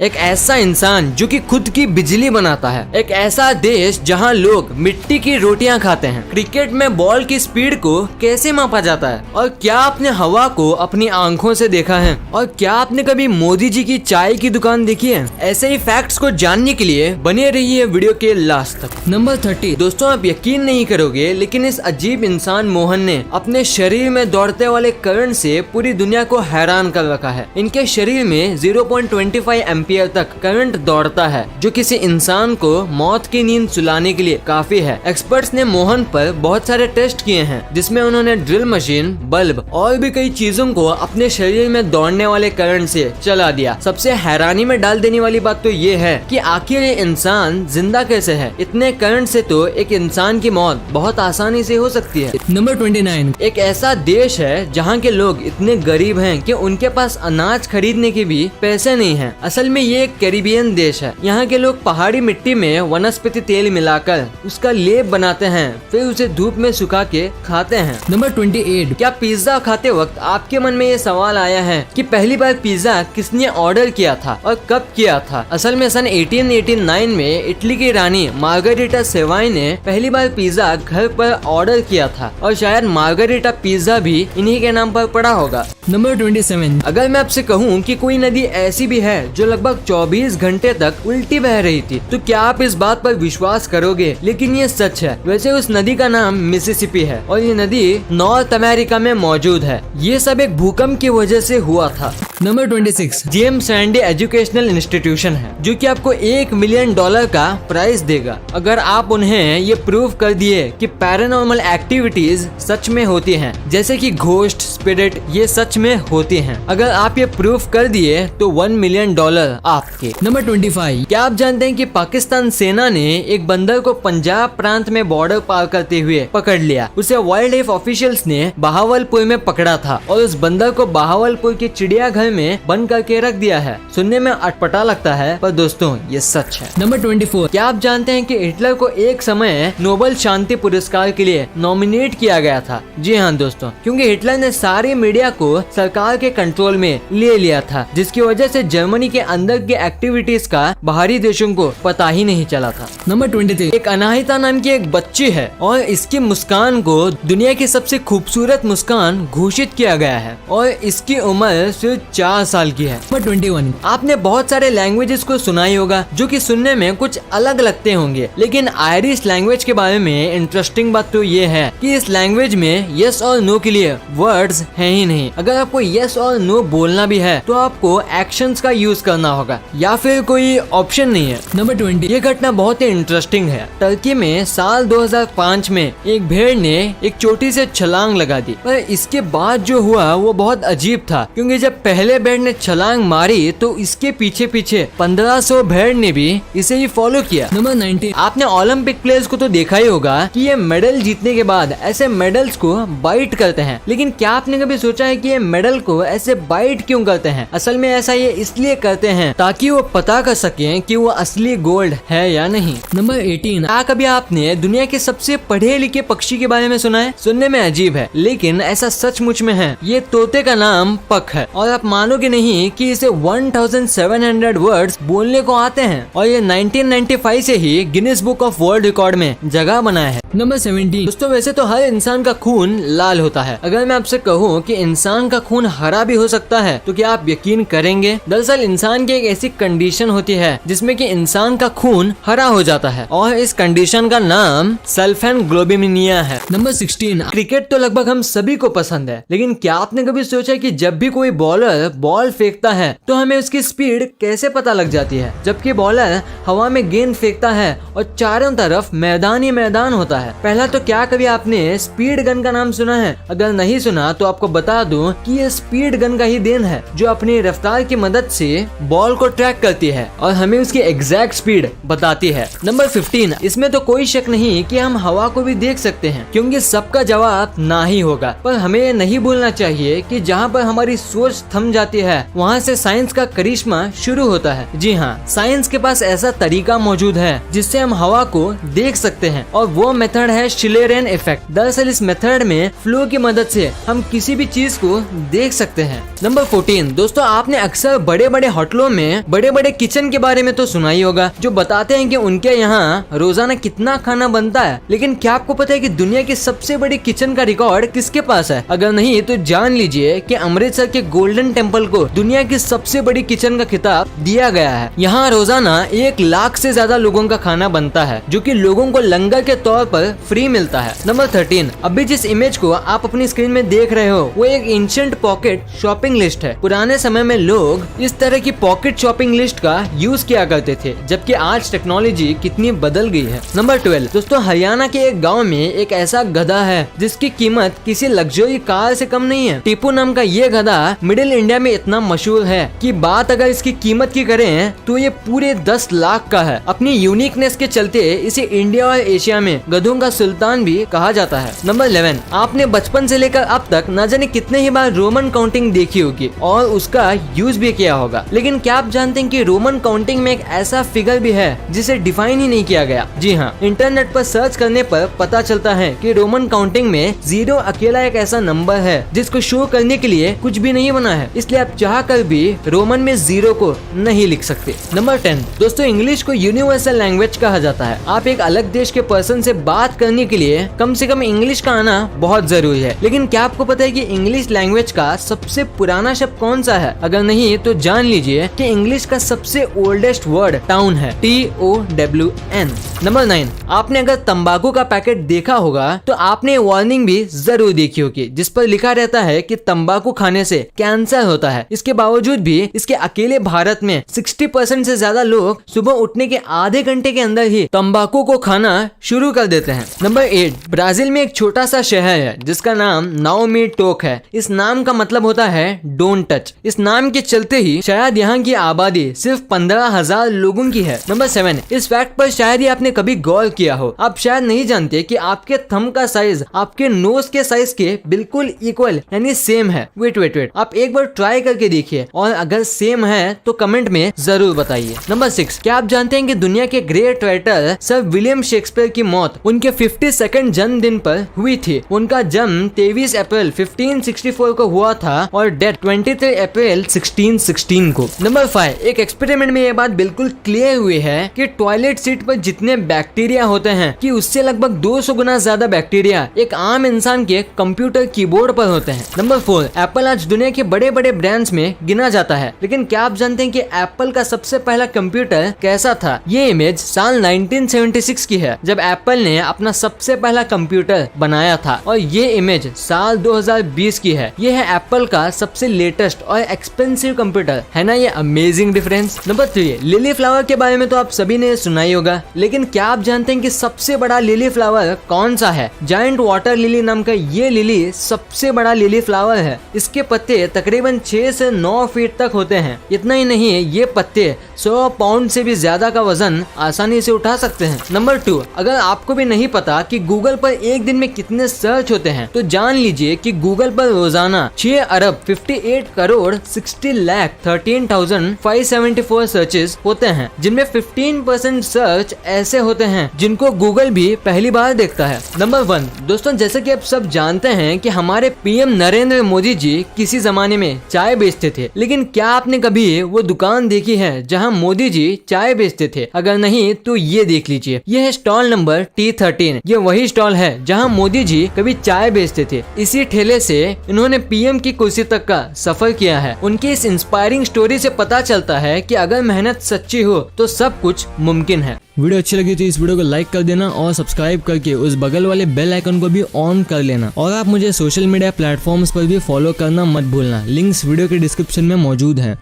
एक ऐसा इंसान जो कि खुद की बिजली बनाता है। एक ऐसा देश जहां लोग मिट्टी की रोटियां खाते हैं। क्रिकेट में बॉल की स्पीड को कैसे मापा जाता है? और क्या आपने हवा को अपनी आंखों से देखा है? और क्या आपने कभी मोदी जी की चाय की दुकान देखी है? ऐसे ही फैक्ट्स को जानने के लिए बने रहिए वीडियो के लास्ट तक। नंबर 30। दोस्तों, आप यकीन नहीं करोगे, लेकिन इस अजीब इंसान मोहन ने अपने शरीर में दौड़ते वाले करंट से पूरी दुनिया को हैरान कर रखा है। इनके शरीर में 0.25 एम्पियर तक करंट दौड़ता है, जो किसी इंसान को मौत की नींद सुलाने के लिए काफी है। एक्सपर्ट्स ने मोहन पर बहुत सारे टेस्ट किए हैं, जिसमें उन्होंने ड्रिल मशीन, बल्ब और भी कई चीजों को अपने शरीर में दौड़ने वाले करंट से चला दिया। सबसे हैरानी में डाल देने वाली बात तो ये है कि आखिर ये इंसान जिंदा कैसे है? इतने करंट से तो एक इंसान की मौत बहुत आसानी से हो सकती है। नंबर 29। एक ऐसा देश है जहाँ के लोग इतने गरीब हैं कि उनके पास अनाज खरीदने के भी पैसे नहीं हैं। असल में ये एक कैरिबियन देश है। यहाँ के लोग पहाड़ी मिट्टी में वनस्पति तेल मिलाकर उसका लेप बनाते हैं, फिर उसे धूप में सुखा के खाते हैं। नंबर 28। क्या पिज्जा खाते वक्त आपके मन में ये सवाल आया है कि पहली बार पिज्जा किसने ऑर्डर किया था और कब किया था? असल में सन 1889 में इटली की रानी मार्गरेटा सेवाई ने पहली बार पिज्जा घर पर ऑर्डर किया था, और शायद मार्गरेटा पिज्जा भी इन्हीं के नाम पर पड़ा होगा। नंबर 27। अगर मैं आपसे कहूँ कि कोई नदी ऐसी भी है जो लगभग 24 घंटे तक उल्टी बह रही थी, तो क्या आप इस बात पर विश्वास करोगे? लेकिन ये सच है। वैसे उस नदी का नाम मिसिसिपी है और ये नदी नॉर्थ अमेरिका में मौजूद है। ये सब एक भूकंप की वजह से हुआ था। Number 26। James Randy educational institution है, जो कि आपको $1 मिलियन का प्राइज देगा अगर आप उन्हें ये प्रूव कर दिए कि पैरानॉर्मल एक्टिविटीज सच में होती हैं, जैसे कि घोस्ट, स्पिरिट, ये सच में होती हैं। अगर आप ये प्रूफ कर दिए तो $1 मिलियन आपके। नंबर 25। क्या आप जानते हैं कि पाकिस्तान सेना ने एक बंदर को पंजाब प्रांत में बॉर्डर पार करते हुए पकड़ लिया? उसे वाइल्ड लाइफ ऑफिशियल्स ने बहावलपुर में पकड़ा था और उस बंदर को बहावलपुर के चिड़ियाघर में बंद करके रख दिया है। सुनने में अटपटा लगता है, पर दोस्तों ये सच है। नंबर 24। क्या आप जानते हैं कि हिटलर को एक समय नोबेल शांति पुरस्कार के लिए नॉमिनेट किया गया था? जी हाँ दोस्तों, क्योंकि हिटलर ने सारी मीडिया को सरकार के कंट्रोल में ले लिया था, जिसकी वजह से जर्मनी के अंदर की एक्टिविटीज का बाहरी देशों को पता ही नहीं चला था। नंबर 23। एक अनाहिता नाम की एक बच्ची है और इसकी मुस्कान को दुनिया की सबसे खूबसूरत मुस्कान घोषित किया गया है और इसकी उम्र सिर्फ 4 साल की है। नंबर 21। आपने बहुत सारे लैंग्वेजेस को सुना ही होगा जो कि सुनने में कुछ अलग लगते होंगे, लेकिन आयरिश लैंग्वेज के बारे में इंटरेस्टिंग बात तो ये है कि इस लैंग्वेज में यस और नो के लिए वर्ड्स हैं ही नहीं। अगर आपको यस और नो बोलना भी है तो आपको एक्शंस का यूज करना होगा या फिर कोई ऑप्शन नहीं है। नंबर 20। ये घटना बहुत ही इंटरेस्टिंग है। टर्की में साल 2005 में एक भेड़ ने एक चोटी से छलांग लगा दी, पर इसके बाद जो हुआ वो बहुत अजीब था, क्योंकि जब पहले भेड़ ने छलांग मारी तो इसके पीछे पीछे 1500 भेड़ ने भी इसे ही फॉलो किया। नंबर 19। आपने ओलंपिक प्लेयर्स को तो देखा ही होगा कि ये मेडल जीतने के बाद ऐसे मेडल्स को बाइट करते हैं, लेकिन क्या आपने कभी सोचा है कि ये मेडल को ऐसे बाइट क्यों करते हैं? असल में ऐसा ये इसलिए करते हैं ताकि वो पता कर सकें कि वो असली गोल्ड है या नहीं। नंबर 18। क्या कभी आपने दुनिया के सबसे पढ़े लिखे पक्षी के बारे में सुना है? सुनने में अजीब है, लेकिन ऐसा सचमुच में है। ये तोते का नाम पक है और आप मानोगे नहीं कि इसे 1700 वर्ड्स बोलने को आते हैं और ये 1995 से ही Guinness book of world record में जगह बनाया है। नंबर 17। दोस्तों, वैसे तो हर इंसान का खून लाल होता है। अगर मैं आपसे कहूँ कि इंसान का खून हरा भी हो सकता है तो क्या आप यकीन करेंगे? दरअसल इंसान की एक ऐसी कंडीशन होती है जिसमें कि इंसान का खून हरा हो जाता है और इस कंडीशन का नाम सल्फेनग्लोबिनिमिया है। नंबर 16। क्रिकेट तो लगभग हम सभी को पसंद है, लेकिन क्या आपने कभी सोचा कि जब भी कोई बॉलर बॉल फेंकता है तो हमें उसकी स्पीड कैसे पता लग जाती है? जबकि बॉलर हवा में गेंद फेंकता है और चारों तरफ मैदान ही मैदान होता है। पहला तो क्या कभी आपने स्पीड गन का नाम सुना है? अगर नहीं सुना तो आपको बता दूं कि ये स्पीड गन का ही देन है, जो अपनी रफ्तार की मदद से बॉल को ट्रैक करती है और हमें उसकी एग्जैक्ट स्पीड बताती है। नंबर 15। इसमें तो कोई शक नहीं कि हम हवा को भी देख सकते हैं, क्योंकि सबका जवाब ना ही होगा। पर हमें ये नहीं भूलना चाहिए कि जहाँ पर हमारी सोच थम जाती है वहाँ से साइंस का करिश्मा शुरू होता है। जी हाँ, साइंस के पास ऐसा तरीका मौजूद है जिससे हम हवा को देख सकते हैं और वो मेथड है शिलेरेन इफेक्ट। दरअसल इस मेथड में फ्लो की मदद से हम किसी भी चीज को देख सकते हैं। नंबर 14। दोस्तों, आपने अक्सर बड़े बड़े होटलों वीडियो में बड़े बड़े किचन के बारे में तो सुना ही होगा, जो बताते हैं कि उनके यहाँ रोजाना कितना खाना बनता है। लेकिन क्या आपको पता है कि दुनिया की सबसे बड़ी किचन का रिकॉर्ड किसके पास है? अगर नहीं तो जान लीजिए कि अमृतसर के गोल्डन टेम्पल को दुनिया की सबसे बड़ी किचन का खिताब दिया गया है। यहाँ रोजाना 1 लाख से ज्यादा लोगों का खाना बनता है, जो कि लोगों को लंगर के तौर पर फ्री मिलता है। नंबर 13, अभी जिस इमेज को आप अपनी स्क्रीन में देख रहे हो वो एक एंशिएंट पॉकेट शॉपिंग लिस्ट है। पुराने समय में लोग इस तरह की पॉकेट शॉपिंग लिस्ट का यूज किया करते थे, जबकि आज टेक्नोलॉजी कितनी बदल गई है। नंबर 12, दोस्तों हरियाणा के एक गाँव में एक ऐसा गधा है जिसकी कीमत किसी लग्जरी कार से कम नहीं है। टीपू नाम का ये गधा मिडिल इंडिया में इतना मशहूर है कि बात अगर इसकी कीमत की करें तो ये पूरे 10 लाख का है। अपनी यूनिकनेस के चलते इसे इंडिया और एशिया में गधों का सुल्तान भी कहा जाता है। नंबर 11, आपने बचपन से लेकर अब तक न जाने कितने ही बार रोमन काउंटिंग देखी होगी और उसका यूज भी किया होगा। लेकिन क्या आप जानते हैं कि रोमन काउंटिंग में एक ऐसा फिगर भी है जिसे डिफाइन ही नहीं किया गया? जी हाँ, इंटरनेट पर सर्च करने पर पता चलता है कि रोमन काउंटिंग में 0 अकेला एक ऐसा नंबर है जिसको शो करने के लिए कुछ भी नहीं बना है, इसलिए आप चाह कर भी रोमन में 0 को नहीं लिख सकते। नंबर 10, दोस्तों इंग्लिश को यूनिवर्सल लैंग्वेज कहा जाता है। आप एक अलग देश के पर्सन से बात करने के लिए कम से कम इंग्लिश का आना बहुत जरूरी है। लेकिन क्या आपको पता है कि इंग्लिश लैंग्वेज का सबसे पुराना शब्द कौन सा है? अगर नहीं तो जान लीजिए कि इंग्लिश का सबसे ओल्डेस्ट वर्ड टाउन है, TOWN। नंबर 9, आपने अगर तंबाकू का पैकेट देखा होगा तो आपने वार्निंग भी जरूर देखी होगी, जिस पर लिखा रहता है कि तंबाकू खाने से कैंसर होता है। इसके बावजूद भी इसके अकेले भारत में 60% से ज्यादा लोग सुबह उठने के आधे घंटे के अंदर ही तंबाकू को खाना शुरू कर देते हैं। नंबर 8, ब्राजील में एक छोटा सा शहर है जिसका नाम नाओमी टोक है। इस नाम का मतलब होता है डोंट टच। इस नाम के चलते ही शायद यहाँ की आबादी सिर्फ 15,000 लोगों की है। नंबर 7, इस फैक्ट पर शायद ही आपने कभी गौर किया हो। आप शायद नहीं जानते कि आपके थंब का साइज आपके नोज के साइज के बिल्कुल इक्वल यानी सेम है। वेट, आप एक बार ट्राई करके देखिए और अगर सेम है तो कमेंट में जरूर बताइए। नंबर 6, क्या आप जानते हैं कि दुनिया के great writer sir William Shakespeare की मौत उनके 52nd जन्मदिन पर हुई थी। उनका जन्म 23 अप्रैल 1564 को हुआ था और डेथ 23 अप्रैल 1616 को। नंबर 5, एक एक्सपेरिमेंट में ये बात बिल्कुल क्लियर हुई है कि टॉयलेट सीट पर जितने बैक्टीरिया होते हैं कि उससे लगभग 200 गुना ज्यादा बैक्टीरिया एक आम इंसान के कंप्यूटर कीबोर्ड पर होते हैं। नंबर 4, एप्पल आज दुनिया के बड़े बड़े ब्रांड्स में गिना जाता है। लेकिन क्या आप जानते हैं कि एप्पल का सबसे पहला कंप्यूटर कैसा था? ये इमेज साल 1976 की है, जब एप्पल ने अपना सबसे पहला कंप्यूटर बनाया था, और ये इमेज साल 2020 की है। ये है एप्पल का सबसे लेटेस्ट और एक्सपेंसिव कंप्यूटर। है ना ये amazing difference? Number 3, lily flower के बारे में तो आप सभी ने सुना ही होगा, लेकिन क्या आप जानते हैं कि सबसे बड़ा लिली फ्लावर कौन सा है? जायंट वाटर लिली नाम का ये लिली सबसे बड़ा लिली फ्लावर है। इसके पत्ते तकरीबन 6 से 9 फीट तक होते हैं। इतना ही नहीं, ये पत्ते 100 पाउंड से भी ज्यादा का वजन आसानी से उठा सकते हैं। नंबर 2, अगर आपको भी नहीं पता कि गूगल पर एक दिन में कितने सर्च होते हैं तो जान लीजिए कि गूगल पर रोजाना 6 अरब 58 करोड़ 60 लाख 13,574 सर्चेस होते हैं, जिनमें 15% सर्च ऐसे होते हैं जिनको गूगल भी पहली बार देखता है। नंबर 1, दोस्तों जैसे कि आप सब जानते हैं कि हमारे पीएम नरेंद्र मोदी जी किसी जमाने में चाय बेचते थे, लेकिन क्या आपने कभी वो दुकान देखी है जहां मोदी जी चाय बेचते थे? अगर नहीं तो ये देख लीजिए, ये है स्टॉल नंबर T13। ये वही स्टॉल है जहां मोदी जी कभी चाय बेचते थे। इसी ठेले से इन्होंने पीएम की कुर्सी तक का सफर किया है। उनकी इस इंस्पायरिंग स्टोरी से पता चलता है कि अगर मेहनत सच्ची हो तो सब कुछ मुमकिन है। वीडियो अच्छी लगी तो इस वीडियो को लाइक कर देना और सब्सक्राइब करके उस बगल वाले बेल आइकन को भी ऑन कर लेना। और आप मुझे सोशल मीडिया प्लेटफॉर्म्स पर भी फॉलो करना मत भूलना। लिंक्स वीडियो के डिस्क्रिप्शन में मौजूद हैं।